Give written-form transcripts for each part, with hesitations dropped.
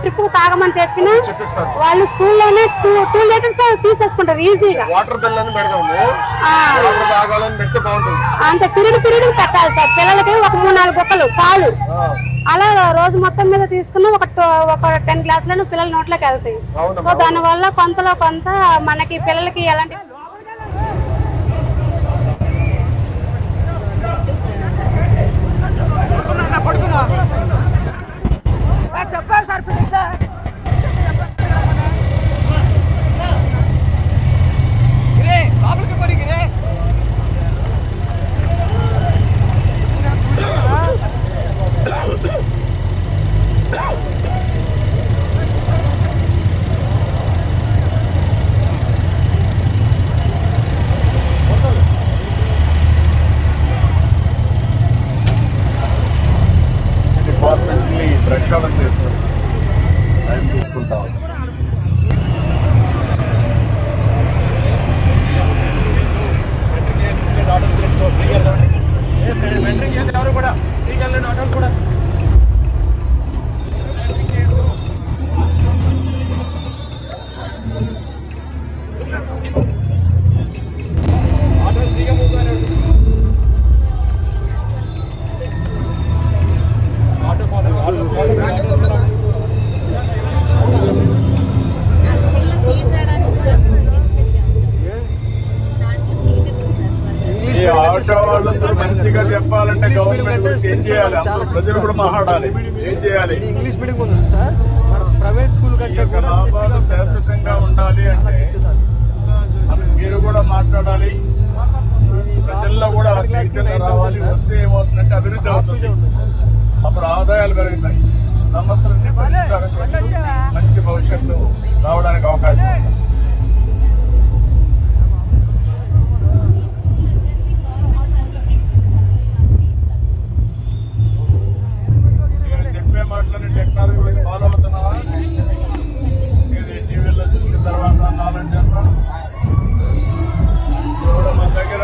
Trip తాగమని చెప్పినా వాళ్ళు స్కూల్లోనే 2 లీటర్స్ తీసేసుకుంటారు ఈజీగా. అంత పిరిడి పెట్టాలి సార్ పిల్లలకి. ఒక 3-4 బొక్కలు చాలు. అలా రోజు మొత్తం మీద తీసుకున్న ఒక 10 గ్లాసులను పిల్లల నోట్లోకి వెళ్తాయి. సో దాని వల్ల కొంతలో కొంత మనకి పిల్లలకి ఎలాంటి చెప్పాలి సార్ బాబులకి కొరిగిరే డిపార్ట్మెంట్ని ప్రక్షాళన చేస్తారు. టైం తీసుకుంటాం. ఎవరు కూడా ఆటోలు కూడా ఆటో వాళ్ళందరూ మంచిగా చెప్పాలంటే గవర్నమెంట్ ఏం చేయాలి? ప్రజలు కూడా మాట్లాడాలి. ఏం చేయాలి? ఇంగ్లీష్ మీడియం ఉంది సార్. మన ప్రైవేట్ స్కూల్ కంటే కూడా లాభాలు శాశ్వతంగా ఉండాలి అంటే మీరు కూడా మాట్లాడాలి. ప్రజల్లో కూడా రావాలి. వస్తే ఏమవుతుందంటే అభివృద్ధి అవుతుంది. అప్పుడు ఆదాయాలు పెరుగుతాయి. సంవత్సరాన్ని మంచి భవిష్యత్తు రావడానికి అవకాశం ఉంది. టెక్నాలజీ ఫాలో అవుతున్నావా? ఇది టీవీలో చూసిన తర్వాత నాలెడ్జ్ చేస్తాం. ఇప్పుడు మన దగ్గర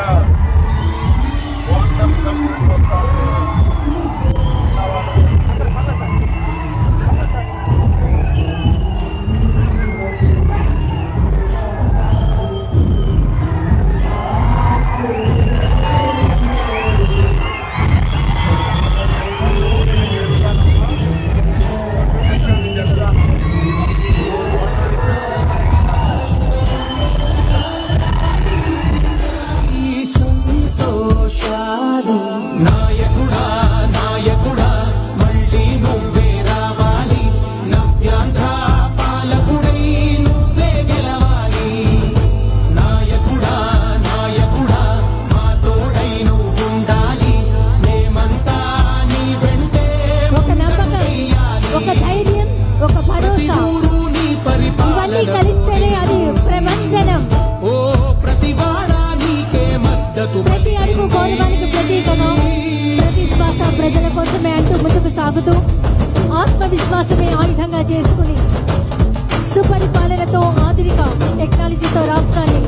కలిస్తేనే అది ప్రపంచనం. ప్రతి అడుగు గౌరవానికి ప్రతీకగా ప్రతి శ్వాస ప్రజల కోసమే అంటూ ముందుకు సాగుతూ ఆత్మవిశ్వాసమే ఆయుధంగా చేసుకుని సుపరిపాలనతో ఆధునిక టెక్నాలజీతో రాష్ట్రాన్ని